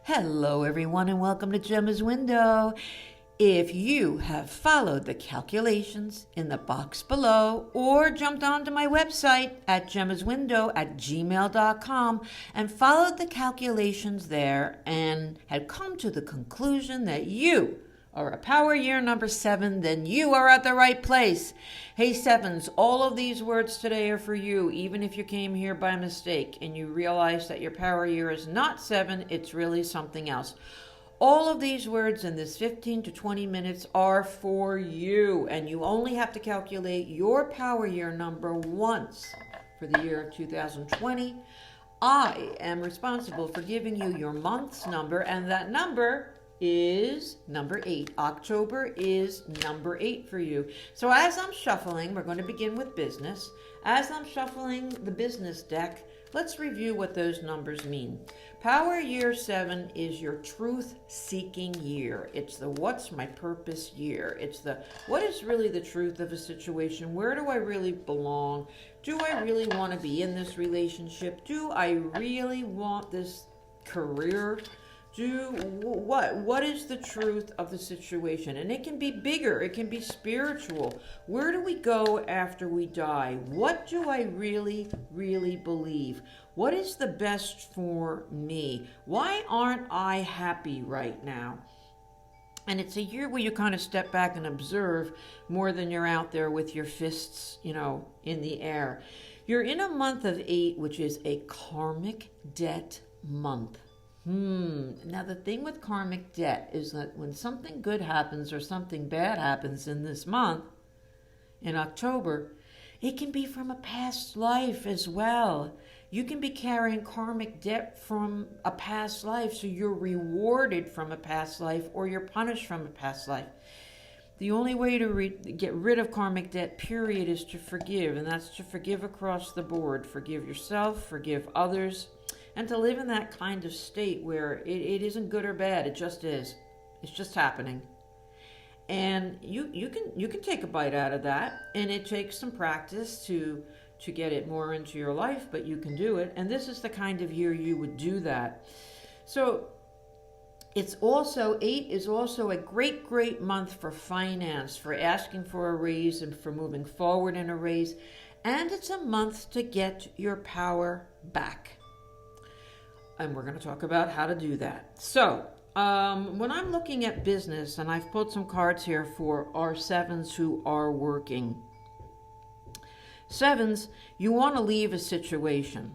Hello, everyone, and welcome to Gemma's Window. If you have followed the calculations in the box below or jumped onto my website at gemmaswindow@gmail.com and followed the calculations there and had come to the conclusion that you are a power year number 7, then you are at the right place. Hey, sevens, all of these words today are for you, even if you came here by mistake and you realize that your power year is not 7, it's really something else. All of these words in this 15 to 20 minutes are for you, and you only have to calculate your power year number once for the year of 2020. I am responsible for giving you your month's number, and that number is number 8. October is number 8 for you. So as I'm shuffling, we're going to begin with business. As I'm shuffling the business deck, let's review what those numbers mean. Power year 7 is your truth-seeking year. It's the what's my purpose year. It's the what is really the truth of a situation? Where do I really belong? Do I really want to be in this relationship? Do I really want this career? What is the truth of the situation? And it can be bigger, it can be spiritual. Where do we go after we die? What do I really believe? What is the best for me? Why aren't I happy right now? And it's a year where you kind of step back and observe more than you're out there with your fists, in the air. You're in a month of 8, which is a karmic debt month. Now the thing with karmic debt is that when something good happens or something bad happens in this month, in October, it can be from a past life as well. You can be carrying karmic debt from a past life, so you're rewarded from a past life or you're punished from a past life. The only way to get rid of karmic debt, period, is to forgive, and that's to forgive across the board. Forgive yourself, forgive others, and to live in that kind of state where it isn't good or bad, it just is. It's just happening. And you can take a bite out of that, and it takes some practice to get it more into your life, but you can do it. And this is the kind of year you would do that. So 8 is also a great month for finance, for asking for a raise and for moving forward in a raise. And it's a month to get your power back. And we're going to talk about how to do that. So, when I'm looking at business, and I've pulled some cards here for our 7s who are working. 7s, you want to leave a situation.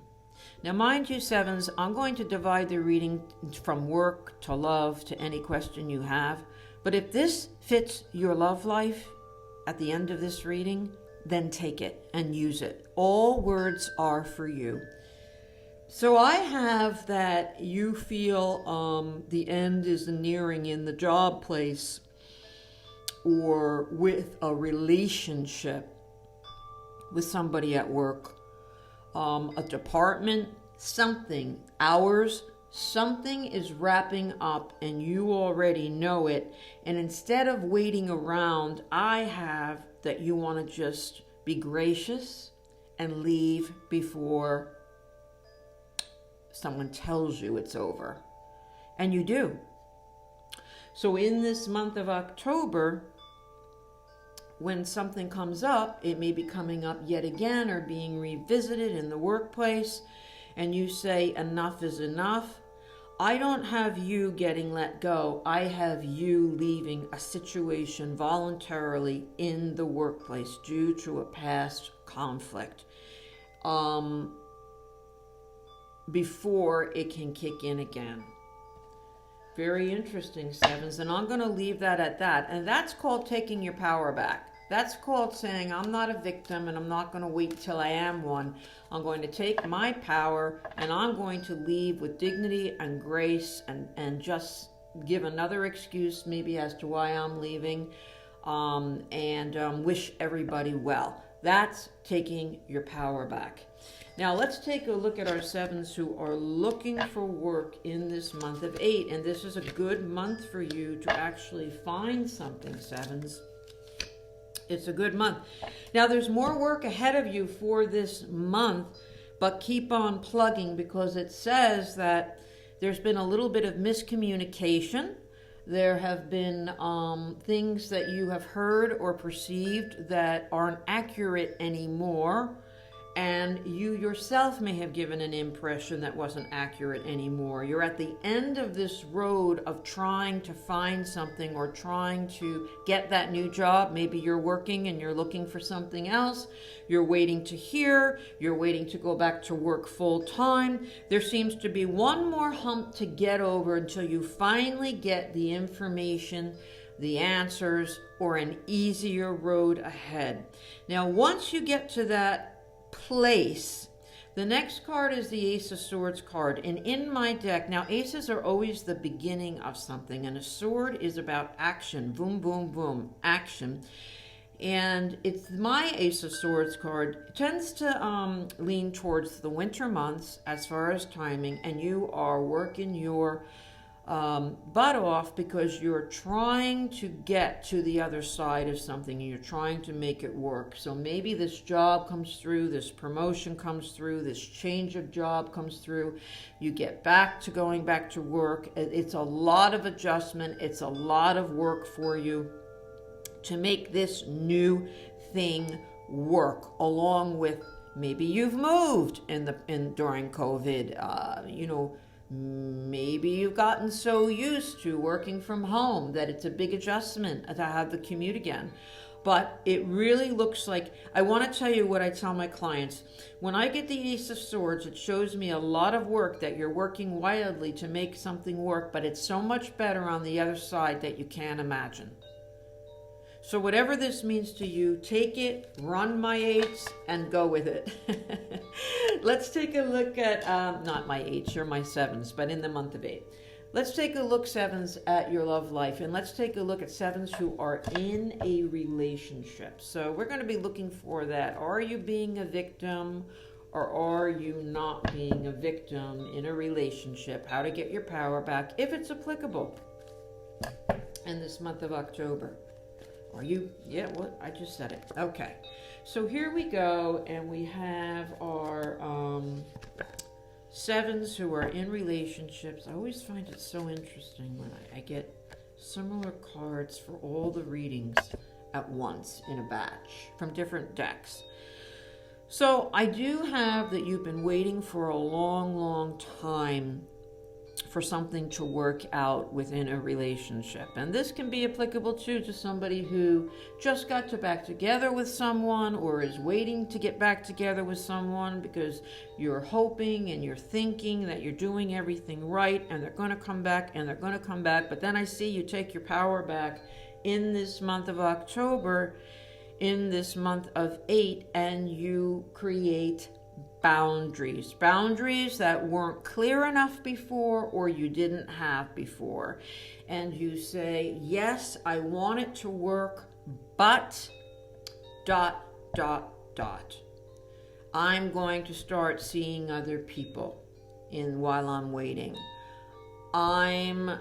Now, mind you, 7s, I'm going to divide the reading from work to love to any question you have. But if this fits your love life at the end of this reading, then take it and use it. All words are for you. So I have that you feel the end is nearing in the job place or with a relationship with somebody at work, a department, something, hours, something is wrapping up and you already know it. And instead of waiting around, I have that you want to just be gracious and leave before someone tells you it's over. And you do. So in this month of October, when something comes up, it may be coming up yet again or being revisited in the workplace, and you say enough is enough. I don't have you getting let go. I have you leaving a situation voluntarily in the workplace due to a past conflict. Before it can kick in again. Very interesting, 7s, and I'm going to leave that at that. And that's called taking your power back. That's called saying, I'm not a victim and I'm not going to wait till I am one. I'm going to take my power and I'm going to leave with dignity and grace and just give another excuse maybe as to why I'm leaving and wish everybody well. That's taking your power back. Now let's take a look at our 7s who are looking for work in this month of 8. And this is a good month for you to actually find something, 7s. It's a good month. Now there's more work ahead of you for this month, but keep on plugging because it says that There's been a little bit of miscommunication. There have been things that you have heard or perceived that aren't accurate anymore. And you yourself may have given an impression that wasn't accurate anymore. You're at the end of this road of trying to find something or trying to get that new job. Maybe you're working and you're looking for something else. You're waiting to hear. You're waiting to go back to work full time. There seems to be one more hump to get over until you finally get the information, the answers, or an easier road ahead. Now, once you get to that place, the next card is the Ace of Swords card. And in my deck, now aces are always the beginning of something, and a sword is about action. Boom, boom, boom, action. And it's my Ace of Swords card. It tends to lean towards the winter months as far as timing, and you are working your butt off because you're trying to get to the other side of something and you're trying to make it work. So maybe this job comes through, this promotion comes through, this change of job comes through, you get back to going back to work. It's a lot of adjustment, it's a lot of work for you to make this new thing work, along with maybe you've moved during COVID, maybe you've gotten so used to working from home that it's a big adjustment to have the commute again. But it really looks like, I want to tell you what I tell my clients. When I get the Ace of Swords, it shows me a lot of work that you're working wildly to make something work, but it's so much better on the other side that you can't imagine. So whatever this means to you, take it, run my eights, and go with it. Let's take a look at, not my eights, you're my sevens, but in the month of 8. Let's take a look, sevens, at your love life, and let's take a look at sevens who are in a relationship. So we're going to be looking for that. Are you being a victim, or are you not being a victim in a relationship? How to get your power back, if it's applicable, in this month of October. Are you? Yeah, what? I just said it. Okay. So here we go, and we have our sevens who are in relationships. I always find it so interesting when I get similar cards for all the readings at once in a batch from different decks. So I do have that you've been waiting for a long, long time for something to work out within a relationship. And this can be applicable too to somebody who just got back together with someone or is waiting to get back together with someone because you're hoping and you're thinking that you're doing everything right and they're going to come back and they're going to come back. But then I see you take your power back in this month of October, in this month of 8, and you create boundaries that weren't clear enough before or you didn't have before. And you say, yes, I want it to work, but ... I'm going to start seeing other people while I'm waiting. I'm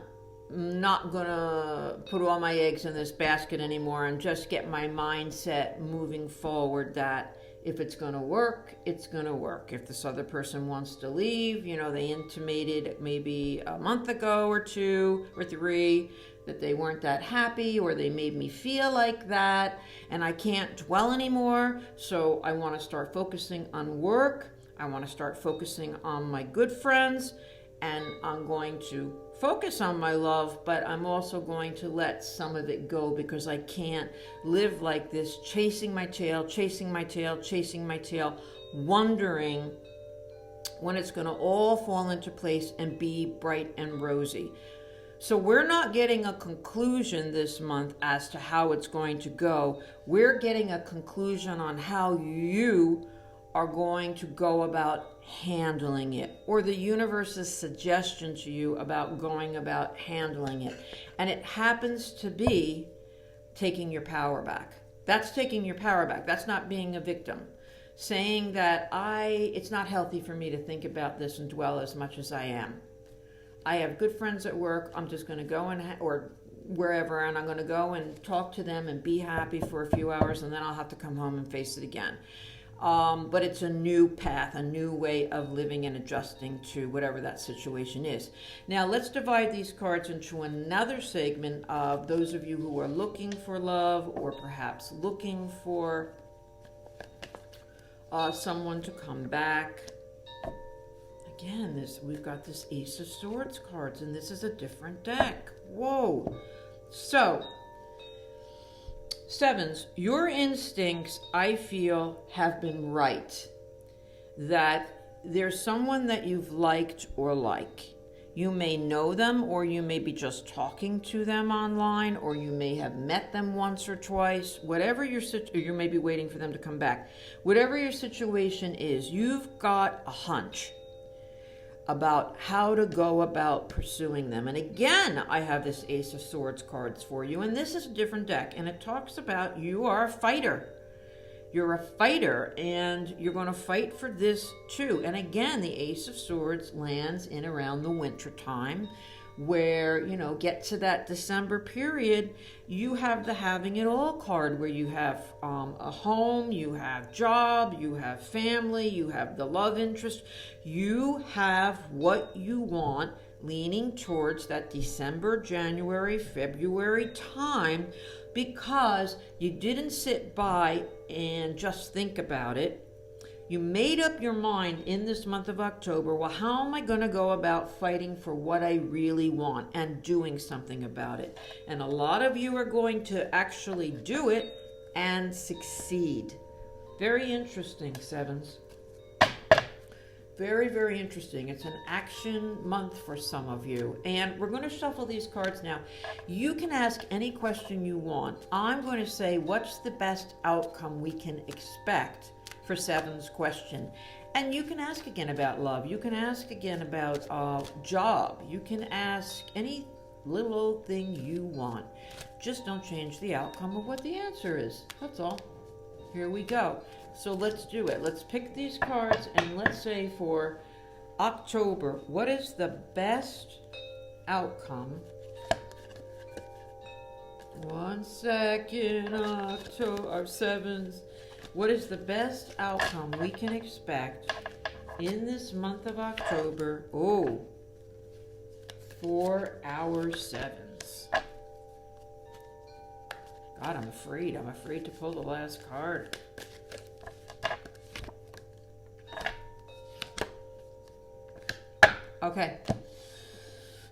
not gonna put all my eggs in this basket anymore and just get my mindset moving forward that if it's going to work, it's going to work. If this other person wants to leave, they intimated maybe a month ago or 2 or 3 that they weren't that happy, or they made me feel like that, and I can't dwell anymore. So I want to start focusing on work. I want to start focusing on my good friends, and I'm going to focus on my love, but I'm also going to let some of it go because I can't live like this, chasing my tail, wondering when it's going to all fall into place and be bright and rosy. So we're not getting a conclusion this month as to how it's going to go. We're getting a conclusion on how you are going to go about handling it, or the universe's suggestion to you about going about handling it. And it happens to be taking your power back. That's taking your power back. That's not being a victim. Saying that it's not healthy for me to think about this and dwell as much as I am. I have good friends at work. I'm just going to go or wherever, and I'm going to go and talk to them and be happy for a few hours, and then I'll have to come home and face it again. But it's a new path, a new way of living and adjusting to whatever that situation is. Now, let's divide these cards into another segment of those of you who are looking for love, or perhaps looking for someone to come back. Again, we've got this Ace of Swords cards, and this is a different deck. Whoa. So, sevens, your instincts, I feel, have been right. That there's someone that you've liked or like. You may know them, or you may be just talking to them online, or you may have met them once or twice. Whatever or you may be waiting for them to come back. Whatever your situation is, you've got a hunch about how to go about pursuing them. And again, I have this Ace of Swords cards for you, and this is a different deck, and it talks about you are a fighter. You're a fighter, and you're going to fight for this too. And again, the Ace of Swords lands in around the winter time, where, get to that December period, you have the having it all card, where you have a home, you have job, you have family, you have the love interest. You have what you want, leaning towards that December, January, February time, because you didn't sit by and just think about it. You made up your mind in this month of October, well, how am I going to go about fighting for what I really want and doing something about it? And a lot of you are going to actually do it and succeed. Very interesting, sevens. Very, very interesting. It's an action month for some of you. And we're going to shuffle these cards now. You can ask any question you want. I'm going to say, what's the best outcome we can expect for seven's question? And you can ask again about love. You can ask again about job. You can ask any little old thing you want. Just don't change the outcome of what the answer is. That's all. Here we go. So let's do it. Let's pick these cards, and let's say for October, what is the best outcome? One second, October, sevens. What is the best outcome we can expect in this month of October? Oh, for our sevens. God, I'm afraid. I'm afraid to pull the last card. Okay.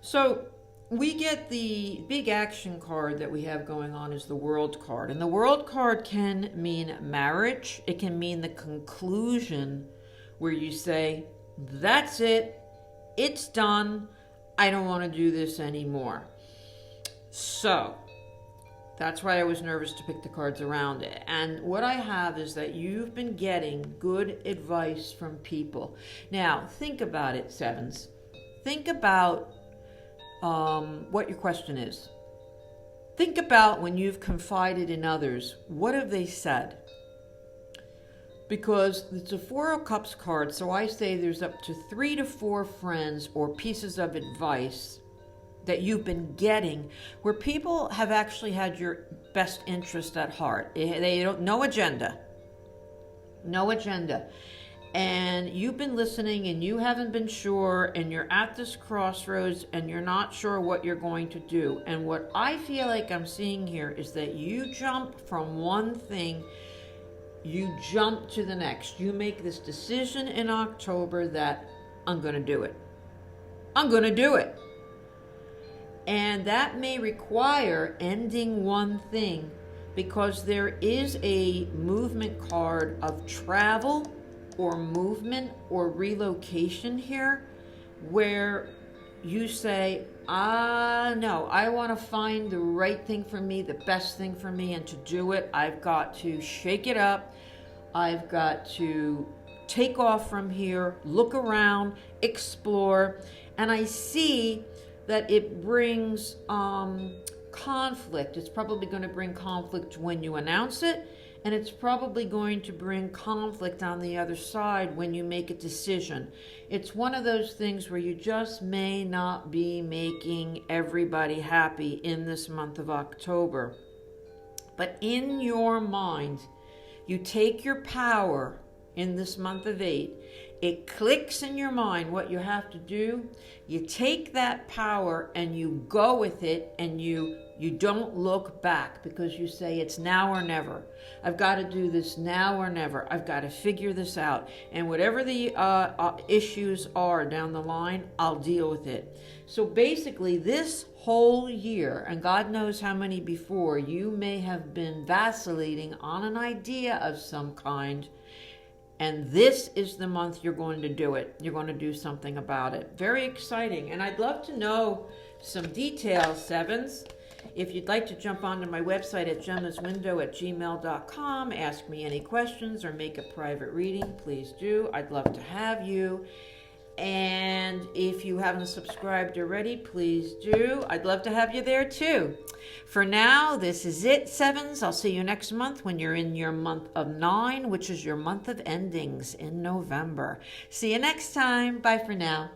So we get the big action card that we have going on is the World card. And the World card can mean marriage. It can mean the conclusion where you say, that's it. It's done. I don't want to do this anymore. So that's why I was nervous to pick the cards around it. And what I have is that you've been getting good advice from people. Now, think about it, sevens. Think about what your question is. Think about when you've confided in others. What have they said? Because it's a Four of Cups card, so I say there's up to 3 to 4 friends or pieces of advice that you've been getting where people have actually had your best interest at heart. They don't, no agenda. No agenda. And you've been listening and you haven't been sure, and you're at this crossroads and you're not sure what you're going to do. And what I feel like I'm seeing here is that you jump from one thing, you jump to the next. You make this decision in October that I'm going to do it. I'm going to do it. And that may require ending one thing, because there is a movement card of travel or movement or relocation here, where you say, no, I want to find the right thing for me, the best thing for me, and to do it, I've got to shake it up. I've got to take off from here, look around, explore. And I see that it brings conflict. It's probably going to bring conflict when you announce it, and it's probably going to bring conflict on the other side when you make a decision. It's one of those things where you just may not be making everybody happy in this month of October. But in your mind, you take your power in this month of 8, it clicks in your mind what you have to do. You take that power and you go with it, and you don't look back, because you say it's now or never. I've got to do this now or never. I've got to figure this out. And whatever the issues are down the line, I'll deal with it. So basically this whole year, and God knows how many before, you may have been vacillating on an idea of some kind. And this is the month you're going to do it. You're going to do something about it. Very exciting. And I'd love to know some details, sevens. If you'd like to jump onto my website at gemmaswindow@gmail.com, ask me any questions or make a private reading, please do. I'd love to have you. And if you haven't subscribed already, please do. I'd love to have you there too. For now, this is it, sevens. I'll see you next month when you're in your month of 9, which is your month of endings in November. See you next time. Bye for now.